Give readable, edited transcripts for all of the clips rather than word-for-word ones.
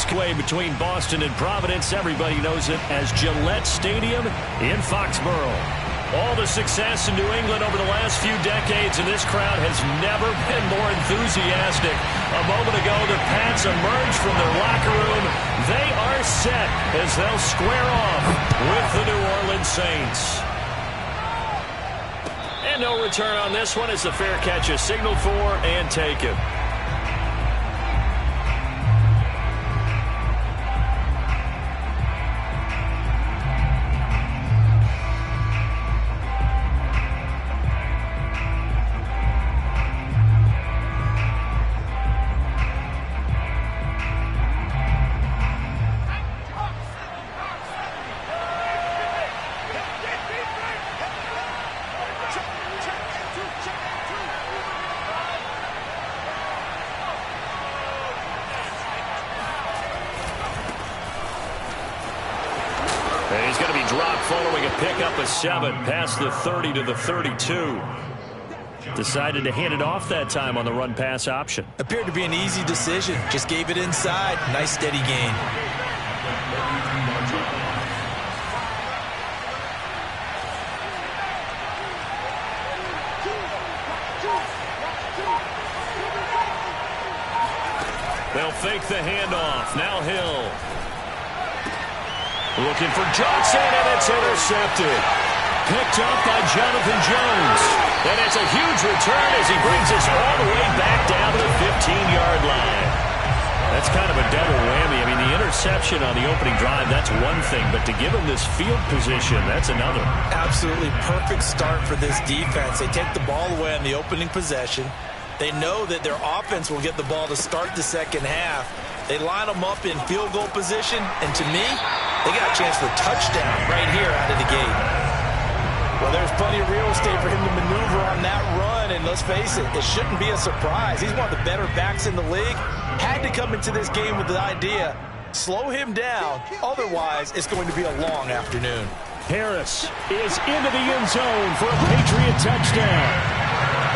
It's way between Boston and Providence. Everybody knows it as Gillette Stadium in Foxborough. All the success in New England over the last few decades, and this crowd has never been more enthusiastic. A moment ago, the Pats emerged from their locker room. They are set as they'll square off with the New Orleans Saints. And no return on this one as the fair catch is signaled for and taken. He's going to be dropped following a pickup of 7 past the 30 to the 32. Decided to hand it off that time on the run-pass option. Appeared to be an easy decision. Just gave it inside. Nice steady gain. They'll fake the handoff. Now Hill. Looking for Johnson, and it's intercepted. Picked up by Jonathan Jones. And it's a huge return as he brings us all the way back down to the 15-yard line. That's kind of a double whammy. I mean, the interception on the opening drive, that's one thing. But to give him this field position, that's another. Absolutely perfect start for this defense. They take the ball away on the opening possession. They know that their offense will get the ball to start the second half. They line them up in field goal position, and to me, they got a chance for a touchdown right here out of the gate. Well, there's plenty of real estate for him to maneuver on that run, and let's face it, it shouldn't be a surprise. He's one of the better backs in the league. Had to come into this game with the idea, slow him down, otherwise it's going to be a long afternoon. Harris is into the end zone for a Patriot touchdown.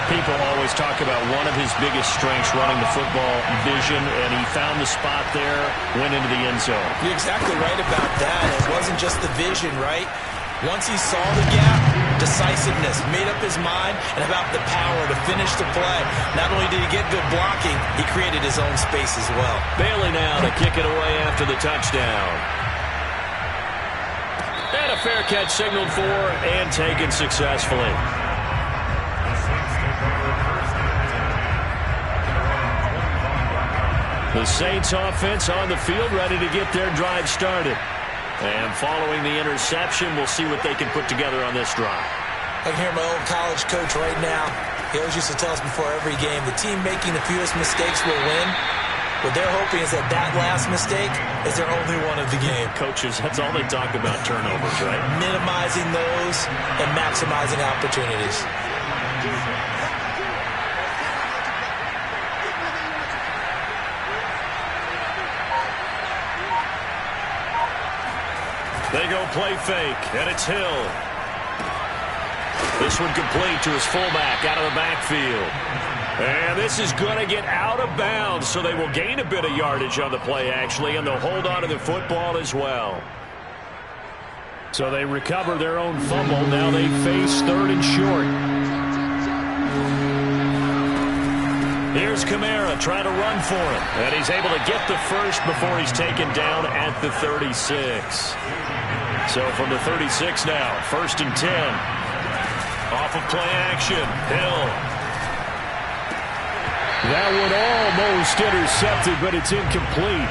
People always talk about one of his biggest strengths, running the football, vision, and he found the spot there, went into the end zone. You're exactly right about that. It wasn't just the vision, right? Once he saw the gap, decisiveness, made up his mind, and about the power to finish the play. Not only did he get good blocking, he created his own space as well. Bailey now to kick it away after the touchdown. And a fair catch signaled for and taken successfully. The Saints offense on the field, ready to get their drive started. And following the interception, we'll see what they can put together on this drive. I can hear my old college coach right now. He always used to tell us before every game, the team making the fewest mistakes will win. What they're hoping is that that last mistake is their only one of the game. Coaches, that's all they talk about, turnovers, right? Minimizing those and maximizing opportunities. They go play fake, and it's Hill. This one complete to his fullback out of the backfield. And this is going to get out of bounds, so they will gain a bit of yardage on the play, actually, and they'll hold on to the football as well. So they recover their own fumble. Now they face 3rd and short. Here's Kamara trying to run for it. And he's able to get the first before he's taken down at the 36. So from the 36 now, 1st and 10. Off of play action, Hill. That one almost intercepted, but it's incomplete.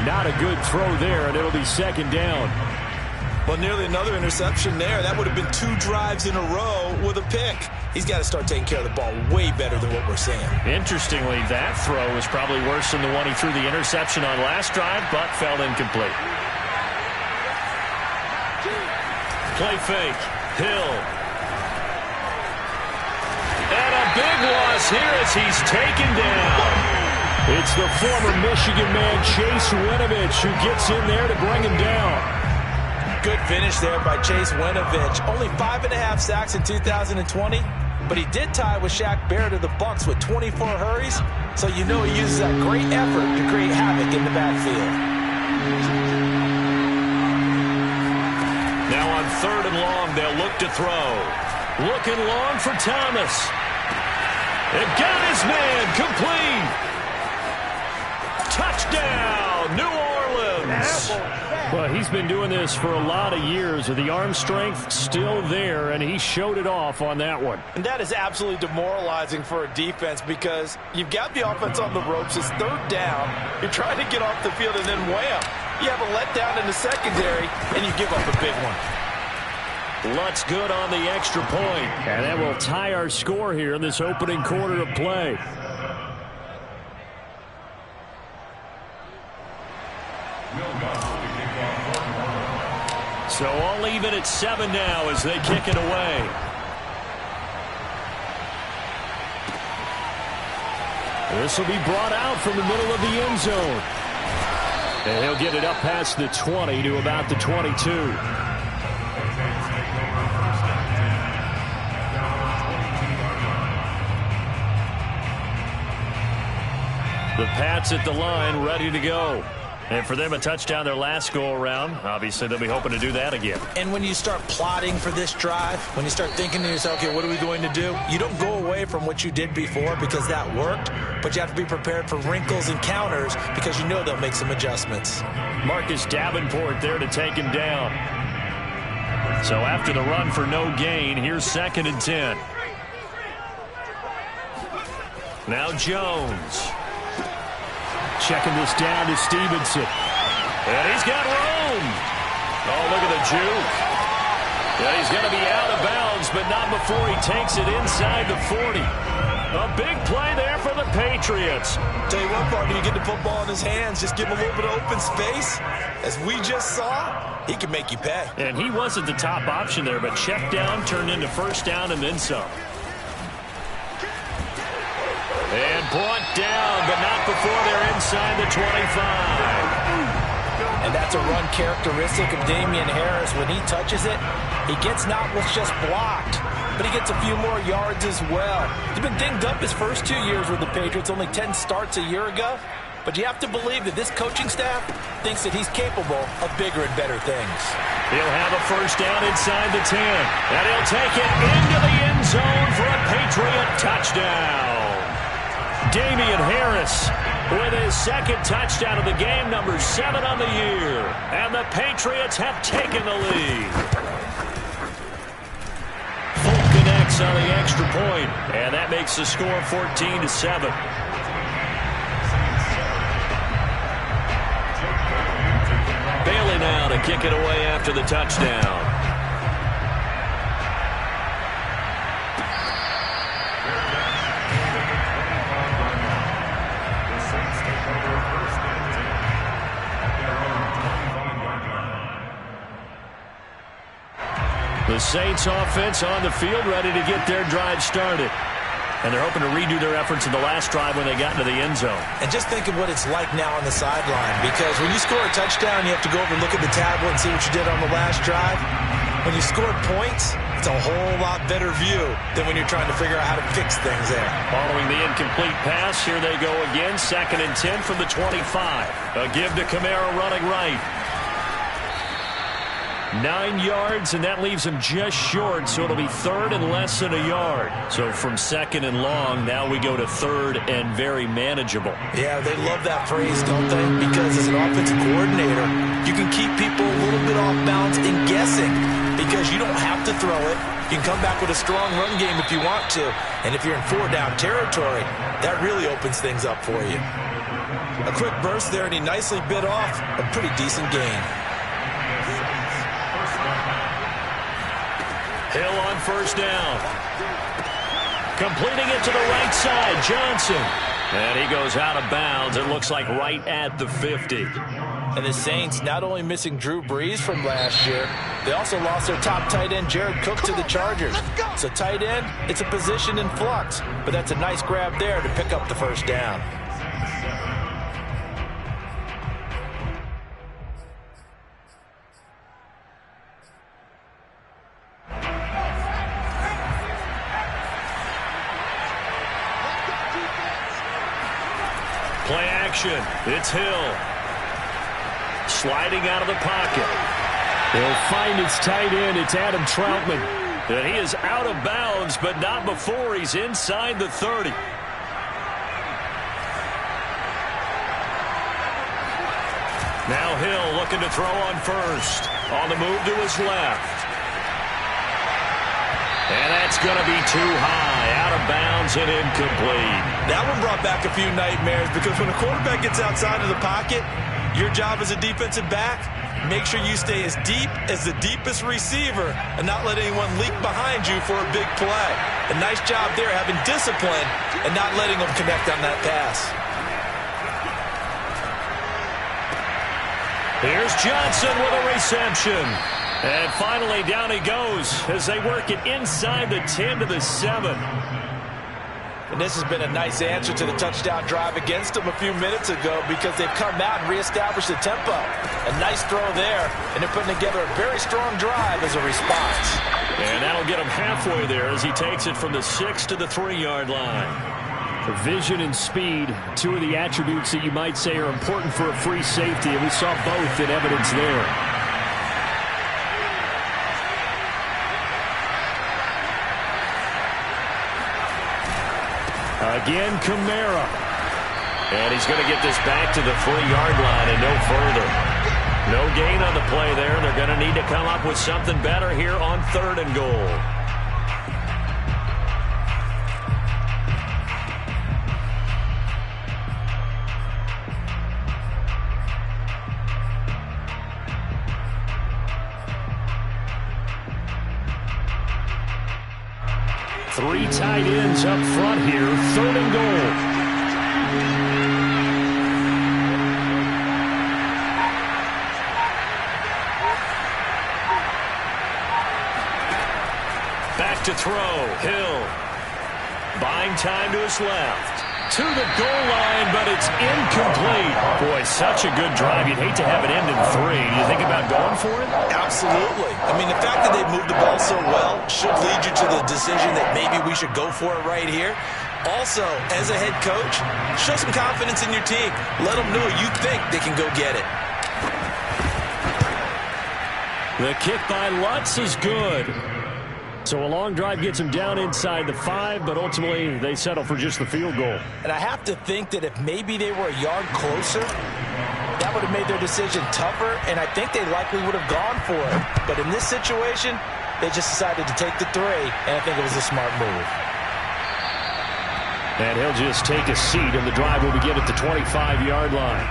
Not a good throw there, and it'll be 2nd down. Well, nearly another interception there. That would have been 2 drives in a row with a pick. He's got to start taking care of the ball way better than what we're seeing. Interestingly, that throw was probably worse than the one he threw the interception on last drive, but fell incomplete. Play fake. Hill. And a big loss here as he's taken down. It's the former Michigan man, Chase Winovich, who gets in there to bring him down. Good finish there by Chase Winovich. Only 5.5 sacks in 2020. but he did tie with Shaq Barrett of the Bucks with 24 hurries, so you know he uses that great effort to create havoc in the backfield. Now on 3rd and long, they'll look to throw. Looking long for Thomas. It got his man complete. Touchdown, New Orleans. Well, he's been doing this for a lot of years, with the arm strength still there, and he showed it off on that one. And that is absolutely demoralizing for a defense, because you've got the offense on the ropes. It's 3rd down. You're trying to get off the field, and then wham, you have a letdown in the secondary, and you give up a big one. Lutz good on the extra point, and that will tie our score here in this opening quarter of play. So all even at 7 now as they kick it away. This will be brought out from the middle of the end zone. And he'll get it up past the 20 to about the 22. The Pats at the line, ready to go. And for them, a touchdown their last go-around. Obviously, they'll be hoping to do that again. And when you start plotting for this drive, when you start thinking to yourself, okay, what are we going to do? You don't go away from what you did before because that worked, but you have to be prepared for wrinkles and counters because you know they'll make some adjustments. Marcus Davenport there to take him down. So after the run for no gain, here's 2nd and 10. Now Jones. Checking this down to Stevenson. And he's got room. Oh, look at the juke. Yeah, he's going to be out of bounds, but not before he takes it inside the 40. A big play there for the Patriots. Tell you what, partner, you get the football in his hands, just give him a little bit of open space. As we just saw, he can make you pay. And he wasn't the top option there, but check down turned into 1st down and then some. And brought down, but not before they're inside the 25. And that's a run characteristic of Damian Harris. When he touches it, he gets not what's just blocked, but he gets a few more yards as well. He's been dinged up his first 2 years with the Patriots, only 10 starts a year ago. But you have to believe that this coaching staff thinks that he's capable of bigger and better things. He'll have a 1st down inside the 10. And he'll take it into the end zone for a Patriot touchdown. Damian Harris with his 2nd touchdown of the game, number 7 on the year. And the Patriots have taken the lead. Folk connects on the extra point, and that makes the score 14-7. Bailey now to kick it away after the touchdown. The Saints offense on the field, ready to get their drive started. And they're hoping to redo their efforts in the last drive when they got into the end zone. And just think of what it's like now on the sideline, because when you score a touchdown, you have to go over and look at the tablet and see what you did on the last drive. When you scored points, it's a whole lot better view than when you're trying to figure out how to fix things there. Following the incomplete pass, here they go again. 2nd and 10 from the 25. A give to Kamara running right. 9 yards, and that leaves him just short, so it'll be 3rd and less than a yard. So from 2nd and long, now we go to 3rd and very manageable. Yeah, they love that phrase, don't they? Because as an offensive coordinator, you can keep people a little bit off balance and guessing, because you don't have to throw it. You can come back with a strong run game if you want to. And if you're in 4-down territory, that really opens things up for you. A quick burst there, and he nicely bit off a pretty decent gain. Hill on 1st down. Completing it to the right side, Johnson. And he goes out of bounds. It looks like right at the 50. And the Saints not only missing Drew Brees from last year, they also lost their top tight end, Jared Cook, to the Chargers. So tight end, it's a position in flux. But that's a nice grab there to pick up the 1st down. action. It's Hill. Sliding out of the pocket. He'll find his tight end. It's Adam Troutman. And he is out of bounds, but not before he's inside the 30. Now Hill looking to throw on first. On the move to his left. And that's going to be too high. Out of bounds and incomplete. That one brought back a few nightmares because when a quarterback gets outside of the pocket, your job as a defensive back, make sure you stay as deep as the deepest receiver and not let anyone leak behind you for a big play. A nice job there having discipline and not letting them connect on that pass. Here's Johnson with a reception. And finally down he goes as they work it inside the 10 to the 7. And this has been a nice answer to the touchdown drive against them a few minutes ago because they've come out and reestablished the tempo. A nice throw there, and they're putting together a very strong drive as a response. And that'll get him halfway there as he takes it from the 6 to the 3-yard line. Vision and speed, two of the attributes that you might say are important for a free safety, and we saw both in evidence there. Again, Kamara. And he's going to get this back to the 3-yard line and no further. No gain on the play there. They're going to need to come up with something better here on 3rd and goal. Three tight ends up front here, 3rd and goal. Back to throw, Hill. Buying time to his left. To the goal line, but it's incomplete. Boy, such a good drive. You'd hate to have it end in 3. Do you think about going for it? Absolutely. I mean, the fact that they moved the ball so well should lead you to the decision that maybe we should go for it right here. Also, as a head coach, show some confidence in your team. Let them know you think they can go get it. The kick by Lutz is good. So a long drive gets them down inside the 5, but ultimately they settle for just the field goal. And I have to think that if maybe they were a yard closer, that would have made their decision tougher, and I think they likely would have gone for it. But in this situation, they just decided to take the 3, and I think it was a smart move. And he'll just take a seat, and the drive will begin at the 25-yard line.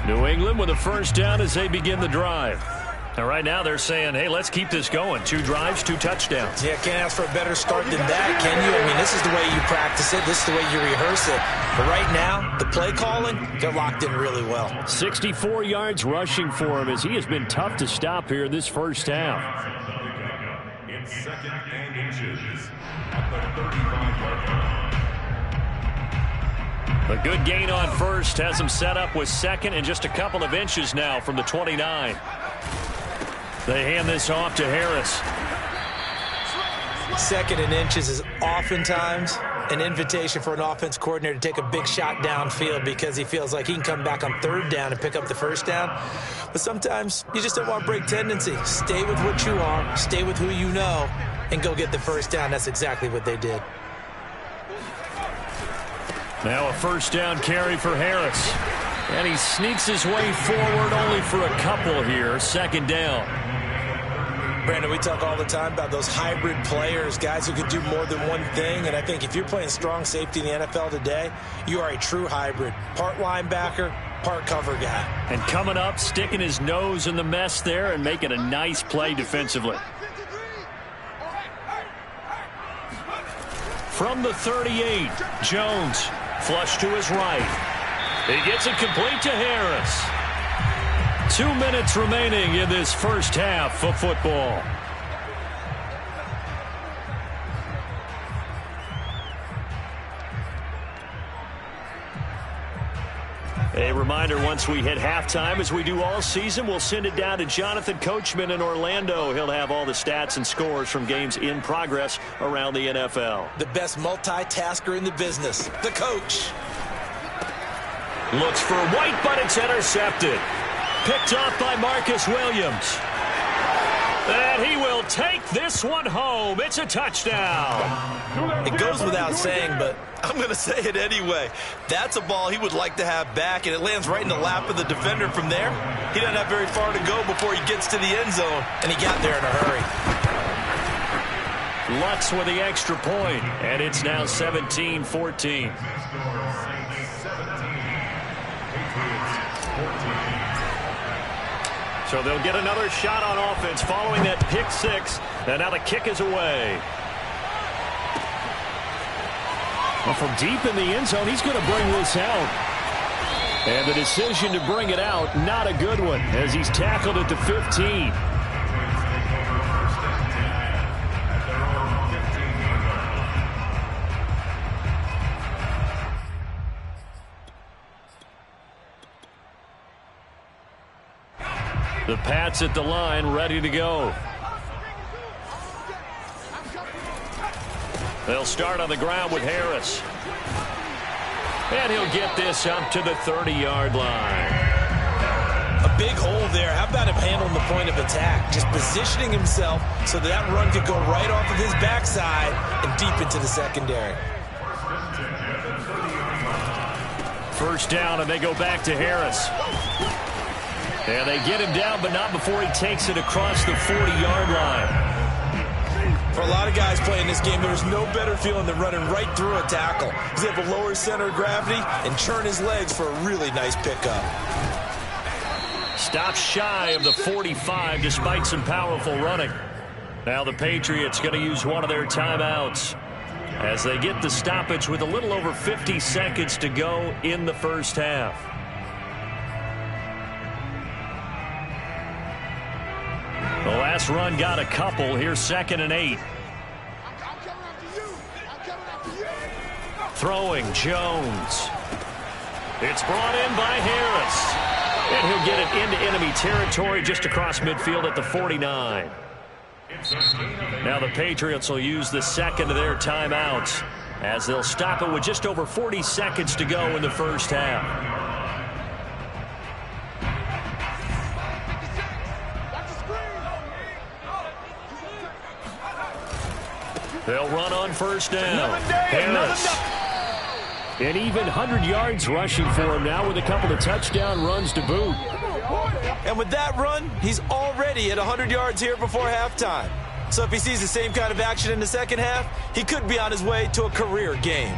New England with a first down as they begin the drive. And right now they're saying, hey, let's keep this going. 2 drives, 2 touchdowns. Yeah, can't ask for a better start than that, can you? I mean, this is the way you practice it. This is the way you rehearse it. But right now, the play calling, they're locked in really well. 64 yards rushing for him as he has been tough to stop here in this first half. In 2nd and inches at the 35-yard line. A good gain on first has him set up with 2nd and just a couple of inches now from the 29. They hand this off to Harris. 2nd and inches is oftentimes an invitation for an offense coordinator to take a big shot downfield because he feels like he can come back on 3rd down and pick up the first down. But sometimes you just don't want to break tendency. Stay with what you are, stay with who you know, and go get the first down. That's exactly what they did. Now a first down carry for Harris. And he sneaks his way forward only for a couple here. 2nd down. Brandon, we talk all the time about those hybrid players, guys who can do more than one thing. And I think if you're playing strong safety in the NFL today, you are a true hybrid. Part linebacker, part cover guy. And coming up, sticking his nose in the mess there and making a nice play defensively. From the 38, Jones. Flush to his right. He gets it complete to Harris. 2 minutes remaining in this first half of football. A reminder, once we hit halftime, as we do all season, we'll send it down to Jonathan Coachman in Orlando. He'll have all the stats and scores from games in progress around the NFL. The best multitasker in the business, the coach. Looks for White, but it's intercepted. Picked off by Marcus Williams. And he will take this one home. It's a touchdown. It goes without saying, but I'm going to say it anyway. That's a ball he would like to have back, and it lands right in the lap of the defender from there. He doesn't have very far to go before he gets to the end zone, and he got there in a hurry. Lutz with the extra point, and it's now 17-14. So they'll get another shot on offense following that pick six. And now the kick is away. Well, from deep in the end zone, he's going to bring this out. And the decision to bring it out, not a good one, as he's tackled at the 15. The Pats at the line, ready to go. They'll start on the ground with Harris. And he'll get this up to the 30-yard line. A big hole there. How about him handling the point of attack? Just positioning himself so that run could go right off of his backside and deep into the secondary. First down, and they go back to Harris. And they get him down, but not before he takes it across the 40-yard line. For a lot of guys playing this game, there's no better feeling than running right through a tackle. He's able to lower his center of gravity and churn his legs for a really nice pickup. Stops shy of the 45 despite some powerful running. Now the Patriots going to use one of their timeouts as they get the stoppage with a little over 50 seconds to go in the first half. The last run got a couple. Here's 2nd and 8. Throwing Jones. It's brought in by Harris. And he'll get it into enemy territory just across midfield at the 49. Now the Patriots will use the second of their timeouts as they'll stop it with just over 40 seconds to go in the first half. They'll run on first down. Harris. An even 100 yards rushing for him now with a couple of touchdown runs to boot. And with that run, he's already at 100 yards here before halftime. So if he sees the same kind of action in the second half, he could be on his way to a career game.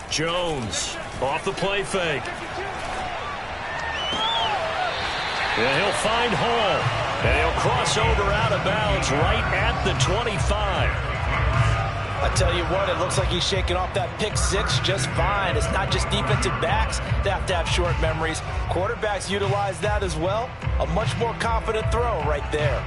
Jones off the play fake. And he'll find Hall. And he'll cross over out of bounds right at the 25. I tell you what, it looks like he's shaking off that pick six just fine. It's not just defensive backs that have to have short memories. Quarterbacks utilize that as well. A much more confident throw right there.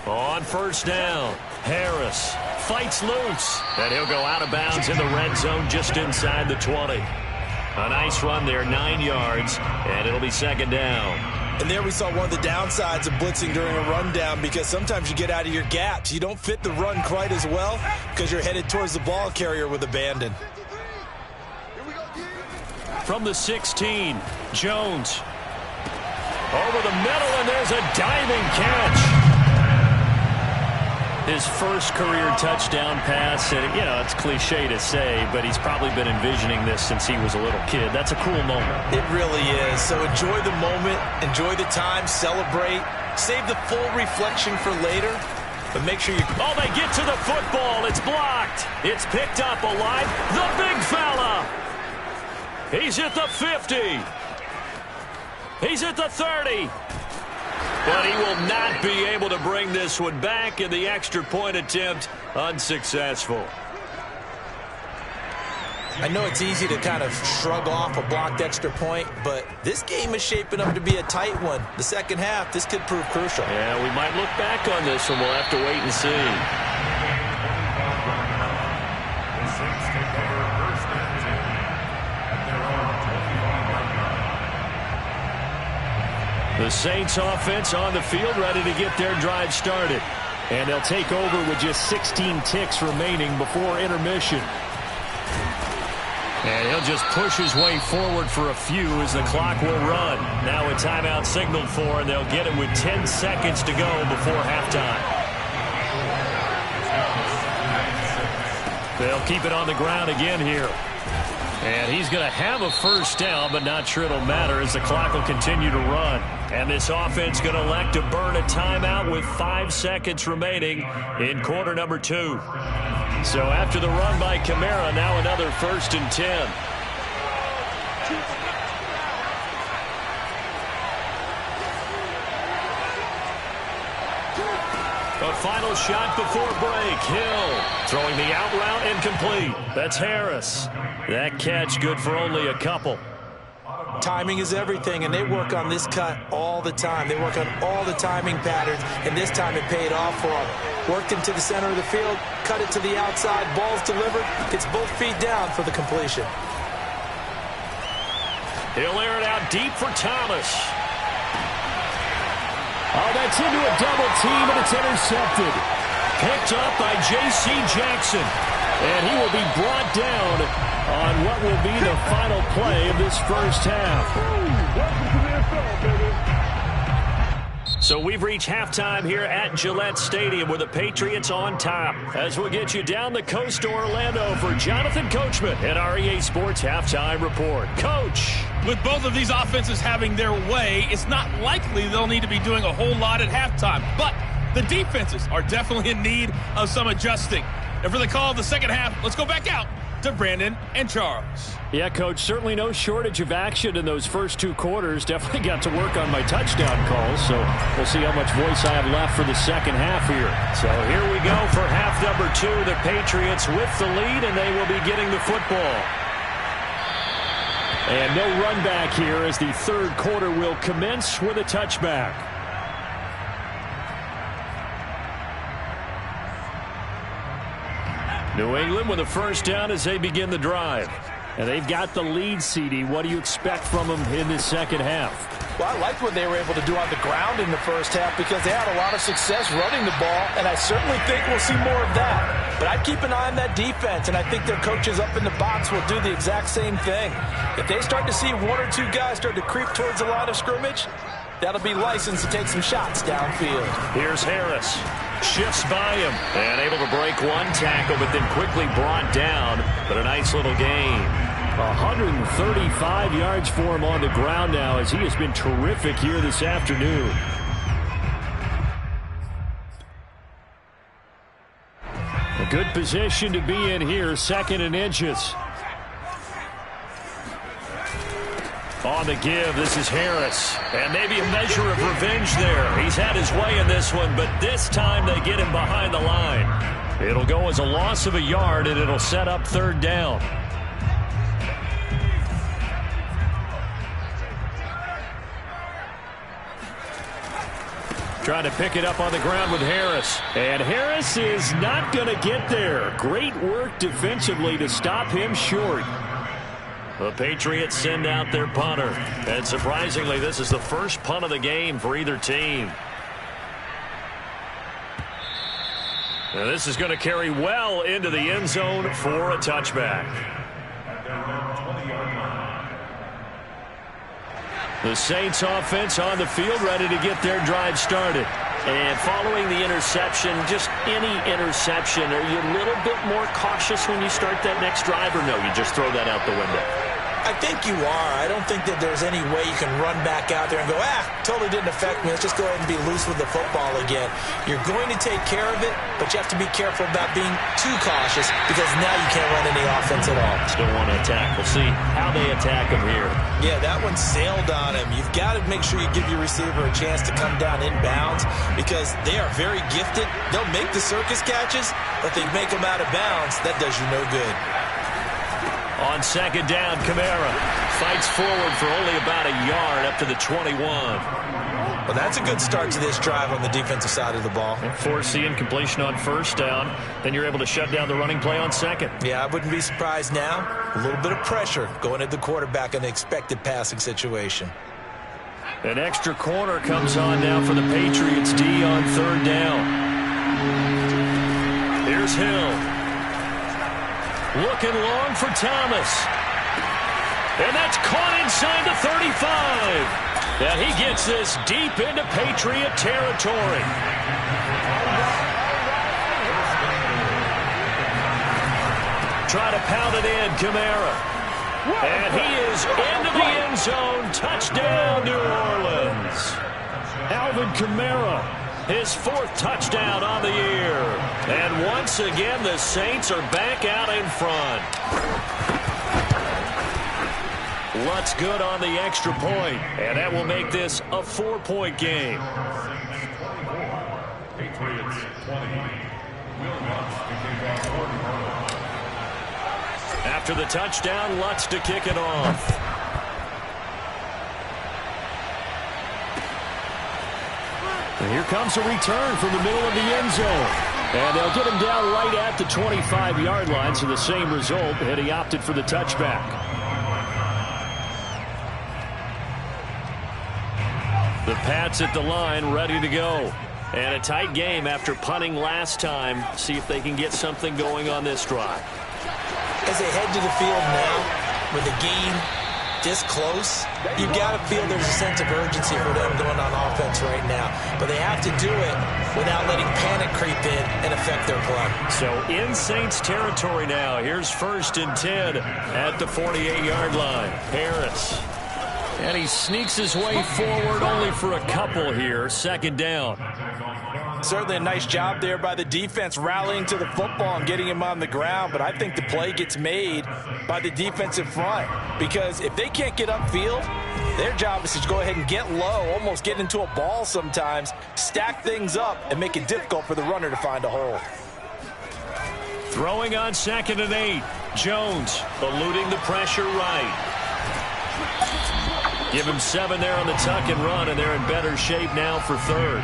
On first down, Harris fights loose, and he'll go out of bounds in the red zone just inside the 20. A nice run there, 9 yards, and it'll be 2nd down. And there we saw one of the downsides of blitzing during a rundown, because sometimes you get out of your gaps. You don't fit the run quite as well because you're headed towards the ball carrier with abandon. From the 16, Jones. Over the middle, and there's a diving catch. His first career touchdown pass, and it's cliche to say, but he's probably been envisioning this since he was a little kid. That's a cool moment. It really is. So enjoy the moment, enjoy the time, celebrate, save the full reflection for later, but make sure you... Oh, they get to the football. It's blocked. It's picked up alive. The big fella. He's at the 50. He's at the 30. But he will not be able to bring this one back, and the extra point attempt unsuccessful. I know it's easy to kind of shrug off a blocked extra point, but this game is shaping up to be a tight one. The second half, this could prove crucial. Yeah, we might look back on this one. We'll have to wait and see. The Saints take over first and 10 at their own 25-yard line. The Saints offense on the field, ready to get their drive started. And they'll take over with just 16 ticks remaining before intermission. And he'll just push his way forward for a few as the clock will run. Now a timeout signaled for, and they'll get it with 10 seconds to go before halftime. They'll keep it on the ground again here. And he's going to have a first down, but not sure it'll matter as the clock will continue to run. And this offense going to elect to burn a timeout with 5 seconds remaining in quarter number 2. So after the run by Kamara, now another first and 10. A final shot before break. Hill throwing the out route incomplete. That's Harris. That catch good for only a couple. Timing is everything, and they work on this cut all the time. They work on all the timing patterns, and this time it paid off for them. Worked him to the center of the field, cut it to the outside, ball's delivered. It's both feet down for the completion. He'll air it out deep for Thomas. Oh, that's into a double team, and it's intercepted. Picked up by J.C. Jackson. And he will be brought down on what will be the final play of this first half. So we've reached halftime here at Gillette Stadium with the Patriots on top. As we'll get you down the coast to Orlando for Jonathan Coachman at our EA Sports Halftime Report. Coach. With both of these offenses having their way, it's not likely they'll need to be doing a whole lot at halftime. But the defenses are definitely in need of some adjusting. And for the call of the second half, let's go back out to Brandon and Charles. Yeah, Coach, certainly no shortage of action in those first 2 quarters. Definitely got to work on my touchdown calls, so we'll see how much voice I have left for the second half here. So here we go for half number 2. The Patriots with the lead, and they will be getting the football. And no run back here as the third quarter will commence with a touchback. New England with a first down as they begin the drive. And they've got the lead, CD. What do you expect from them in this second half? Well, I liked what they were able to do on the ground in the first half because they had a lot of success running the ball, and I certainly think we'll see more of that. But I'd keep an eye on that defense, and I think their coaches up in the box will do the exact same thing. If they start to see 1 or 2 guys start to creep towards the line of scrimmage, that'll be licensed to take some shots downfield. Here's Harris. Shifts by him and able to break 1 tackle, but then quickly brought down. But a nice little gain. 135 yards for him on the ground now as he has been terrific here this afternoon. A good position to be in here, 2nd and inches. On the give, this is Harris. And maybe a measure of revenge there. He's had his way in this one, but this time they get him behind the line. It'll go as a loss of a yard, and it'll set up 3rd down. Trying to pick it up on the ground with Harris. And Harris is not going to get there. Great work defensively to stop him short. The Patriots send out their punter. And surprisingly, this is the first punt of the game for either team. Now this is going to carry well into the end zone for a touchback. The Saints offense on the field ready to get their drive started. And following the interception, just any interception, are you a little bit more cautious when you start that next drive, or no, you just throw that out the window? I think you are. I don't think that there's any way you can run back out there and go, totally didn't affect me. Let's just go ahead and be loose with the football again. You're going to take care of it, but you have to be careful about being too cautious because now you can't run any offense at all. Still want to attack. We'll see how they attack him here. Yeah, that one sailed on him. You've got to make sure you give your receiver a chance to come down inbounds because they are very gifted. They'll make the circus catches, but they make them out of bounds. That does you no good. On second down, Kamara fights forward for only about a yard up to the 21. Well, that's a good start to this drive on the defensive side of the ball. Force the incompletion on first down. Then you're able to shut down the running play on second. Yeah, I wouldn't be surprised now. A little bit of pressure going at the quarterback in the expected passing situation. An extra corner comes on now for the Patriots D on third down. Here's Hill. Looking long for Thomas. And that's caught inside the 35. And he gets this deep into Patriot territory. Try to pound it in, Kamara. And he is into the end zone. Touchdown, New Orleans. Alvin Kamara, his fourth touchdown on the year. And once again, the Saints are back out in front. Lutz good on the extra point, and that will make this a 4-point game. Patriots 20. Will Lutz to kick off. After the touchdown, Lutz to kick it off. And here comes a return from the middle of the end zone. And they'll get him down right at the 25-yard line, so the same result, and he opted for the touchback. The Pats at the line, ready to go. And a tight game after punting last time. See if they can get something going on this drive. As they head to the field now, with the game this close, you've got to feel there's a sense of urgency for them going on offense right now. But they have to do it without letting panic creep in and affect their play. So in Saints territory now. Here's 1st and 10 at the 48-yard line. Harris. And he sneaks his way forward only for a couple here. 2nd down. Certainly a nice job there by the defense rallying to the football and getting him on the ground. But I think the play gets made by the defensive front. Because if they can't get upfield, their job is to go ahead and get low, almost get into a ball sometimes, stack things up, and make it difficult for the runner to find a hole. Throwing on 2nd and 8. Jones eluding the pressure right. Give him 7 there on the tuck and run, and they're in better shape now for 3rd.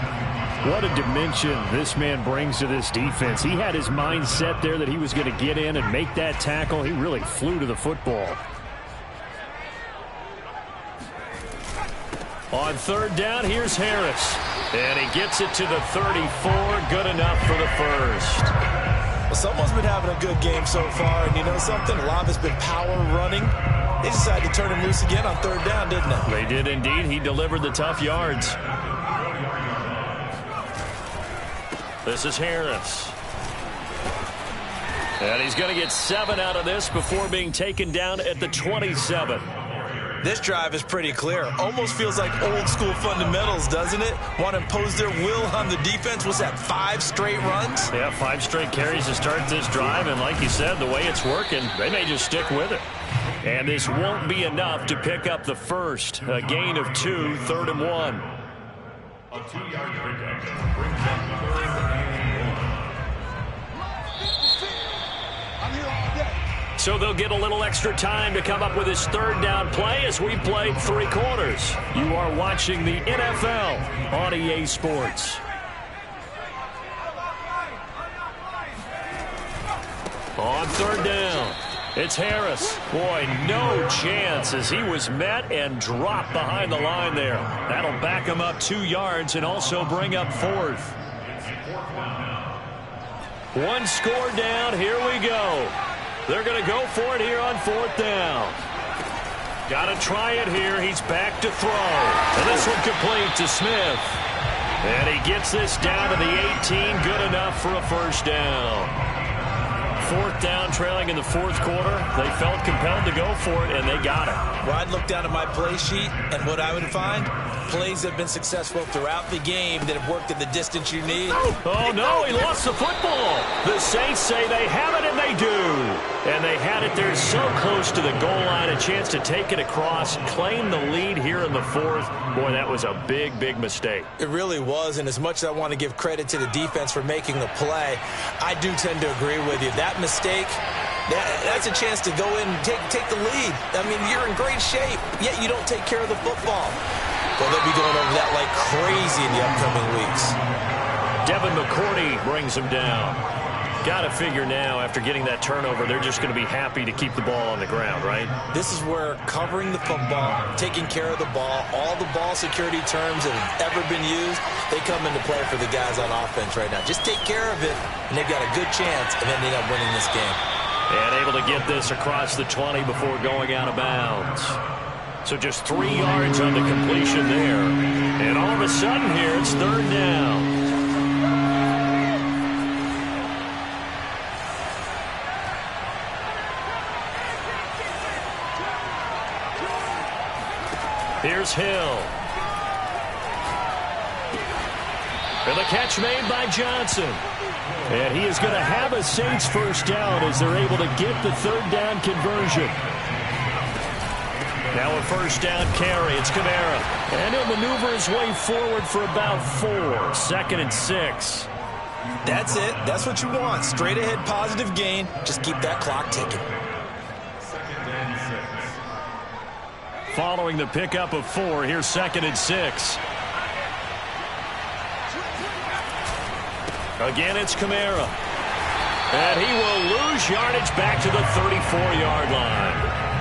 What a dimension this man brings to this defense. He had his mind set there that he was going to get in and make that tackle. He really flew to the football. On 3rd down, here's Harris. And he gets it to the 34. Good enough for the first. Well, someone's been having a good game so far, and you know something? A lot has been power running. They decided to turn him loose again on 3rd down, didn't they? They did indeed. He delivered the tough yards. This is Harris. And he's going to get 7 out of this before being taken down at the 27. This drive is pretty clear. Almost feels like old school fundamentals, doesn't it? Want to impose their will on the defense. Was that 5 straight runs? Yeah, 5 straight carries to start this drive. And like you said, the way it's working, they may just stick with it. And this won't be enough to pick up the first. A gain of 2, 3rd and 1. A 2-yard pickup brings up 3rd and 1. So they'll get a little extra time to come up with his 3rd down play as we played 3 quarters. You are watching the NFL on EA Sports. On 3rd down, it's Harris. Boy, no chance as he was met and dropped behind the line there. That'll back him up 2 yards and also bring up 4th. 1 score down. Here we go. They're going to go for it here on 4th down. Got to try it here. He's back to throw. And this one complete to Smith. And he gets this down to the 18. Good enough for a 1st down. 4th down, trailing in the 4th quarter. They felt compelled to go for it, and they got it. Well, I'd look down at my play sheet, and what I would find, plays that have been successful throughout the game that have worked at the distance you need. Oh, no, he lost the football. The Saints say they have it, and they do. And they had it there so close to the goal line, a chance to take it across, claim the lead here in the 4th. Boy, that was a big, big mistake. It really was, and as much as I want to give credit to the defense for making the play, I do tend to agree with you. That mistake, that's a chance to go in and take the lead. I mean, you're in great shape, yet you don't take care of the football. Well, they'll be going over that like crazy in the upcoming weeks. Devin McCourty brings him down. Got to figure now, after getting that turnover, they're just going to be happy to keep the ball on the ground, right? This is where covering the football, taking care of the ball, all the ball security terms that have ever been used, they come into play for the guys on offense right now. Just take care of it, and they've got a good chance of ending up winning this game. And able to get this across the 20 before going out of bounds. So just 3 yards on the completion there. And all of a sudden here, it's 3rd down. Here's Hill. And the catch made by Johnson. And he is going to have a Saints first down as they're able to get the 3rd down conversion. Now a first down carry. It's Kamara. And he'll maneuver his way forward for about 4. 2nd and 6. That's it. That's what you want. Straight ahead positive gain. Just keep that clock ticking. Following the pickup of 4, here's 2nd and 6. Again, it's Kamara. And he will lose yardage back to the 34-yard line.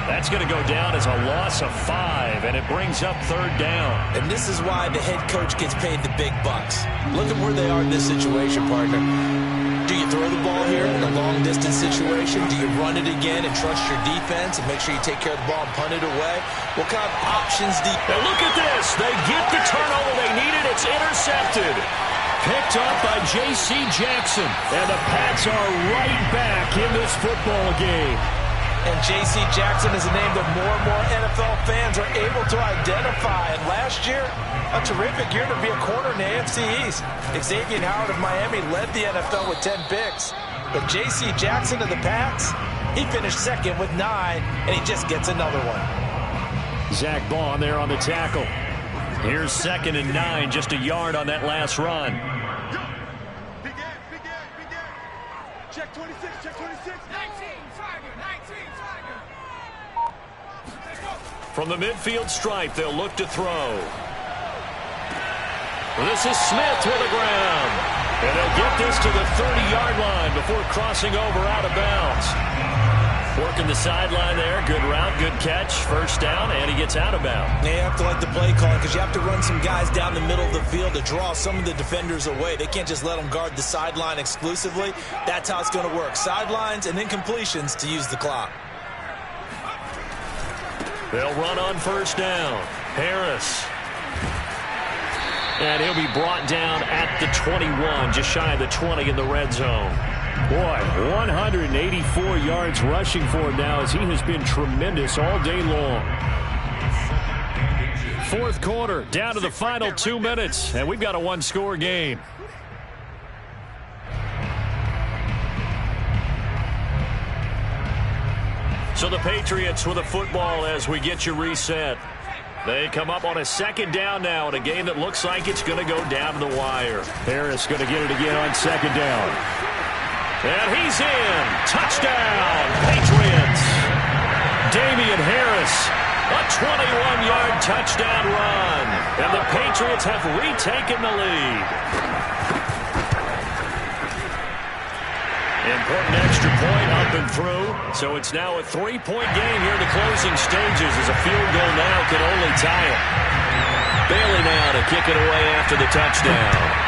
That's going to go down as a loss of 5, and it brings up 3rd down. And this is why the head coach gets paid the big bucks. Look at where they are in this situation, partner. Do you throw the ball here in a long-distance situation? Do you run it again and trust your defense and make sure you take care of the ball and punt it away? What kind of options do you... And look at this. They get the turnover they needed. It's intercepted. Picked up by J.C. Jackson. And the Pats are right back in this football game. And J.C. Jackson is a name that more and more NFL fans are able to identify. And last year, a terrific year to be a corner in the AFC East. Xavier Howard of Miami led the NFL with 10 picks. But J.C. Jackson of the Pats, he finished 2nd with 9, and he just gets another one. Zach Bond there on the tackle. Here's 2nd and 9, just a yard on that last run. Check 26, check 26. 19, Tiger, 19, Tiger. From the midfield stripe, they'll look to throw. This is Smith with the ground. And they'll get this to the 30-yard line before crossing over out of bounds. Working the sideline there. Good route, good catch. First down, and he gets out of bounds. You have to like the play call because you have to run some guys down the middle of the field to draw some of the defenders away. They can't just let them guard the sideline exclusively. That's how it's going to work. Sidelines and then completions to use the clock. They'll run on first down. Harris. And he'll be brought down at the 21, just shy of the 20 in the red zone. Boy, 184 yards rushing for him now as he has been tremendous all day long. 4th quarter, down to the final 2 minutes, and we've got a 1-score game. So the Patriots with the football as we get you reset. They come up on a 2nd down now in a game that looks like it's going to go down to the wire. Harris going to get it again on 2nd down. And he's in. Touchdown, Patriots. Damian Harris, a 21-yard touchdown run. And the Patriots have retaken the lead. Important extra point up and through. So it's now a 3-point game here in the closing stages as a field goal now can only tie it. Bailey now to kick it away after the touchdown.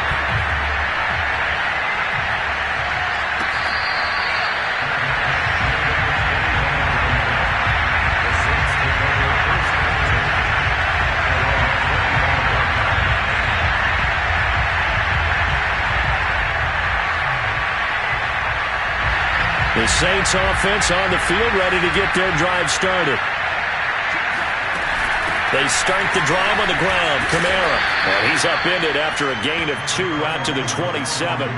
The Saints offense on the field, ready to get their drive started. They start the drive on the ground. Kamara. And he's upended after a gain of 2 out to the 27.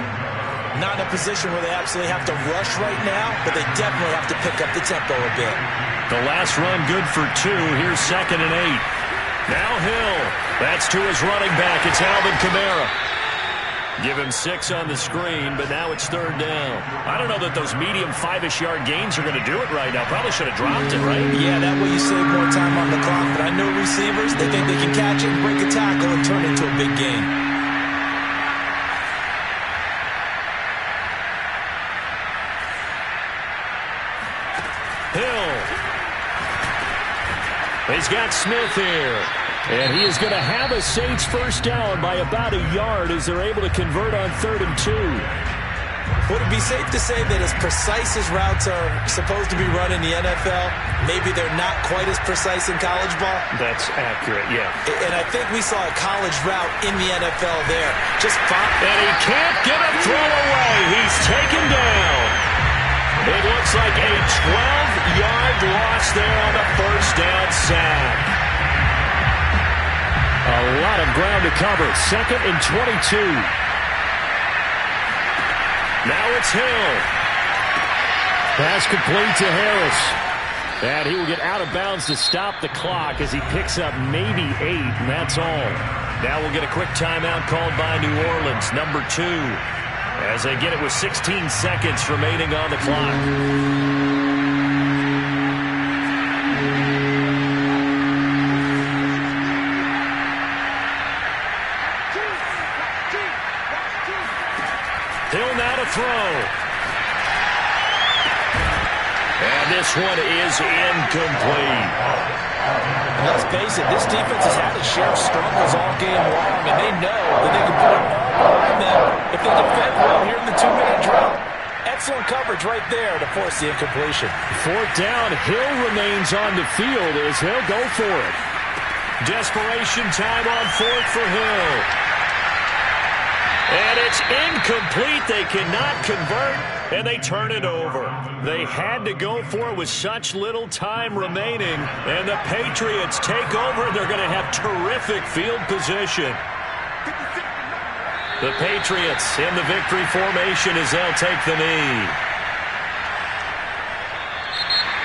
Not in a position where they absolutely have to rush right now, but they definitely have to pick up the tempo a bit. The last run good for 2. Here's 2nd and 8. Now Hill. That's to his running back. It's Alvin Kamara. Give him 6 on the screen, but now it's 3rd down. I don't know that those medium 5-ish yard gains are going to do it right now. Probably should have dropped it, right? Yeah, that way you save more time on the clock. But I know receivers, they think they can catch it and break a tackle and turn it into a big gain. Hill. He's got Smith here. And he is going to have a Saints first down by about a yard as they're able to convert on 3rd and 2. Would it be safe to say that as precise as routes are supposed to be run in the NFL, maybe they're not quite as precise in college ball? That's accurate, yeah. And I think we saw a college route in the NFL there. Just fine. And he can't get a throw away. He's taken down. It looks like a 12-yard loss there on the first down sack. A lot of ground to cover. 2nd and 22. Now it's Hill. Pass complete to Harris. And he will get out of bounds to stop the clock as he picks up maybe 8, and that's all. Now we'll get a quick timeout called by New Orleans, number 2, as they get it with 16 seconds remaining on the clock. Hill now to throw. And this one is incomplete. And let's face it, this defense has had its share of struggles all game long, and they know that they can put it on them if they defend well here in the 2-minute drill. Excellent coverage right there to force the incompletion. 4th down, Hill remains on the field as they'll go for it. Desperation time on 4th for Hill. And it's incomplete. They cannot convert, and they turn it over. They had to go for it with such little time remaining, and the Patriots take over. They're going to have terrific field position. The Patriots in the victory formation as they'll take the knee.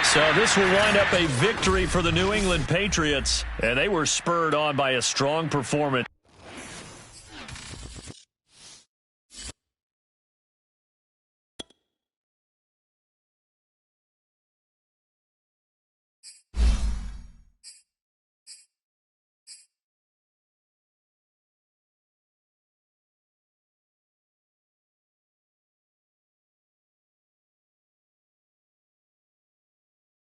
So this will wind up a victory for the New England Patriots, and they were spurred on by a strong performance.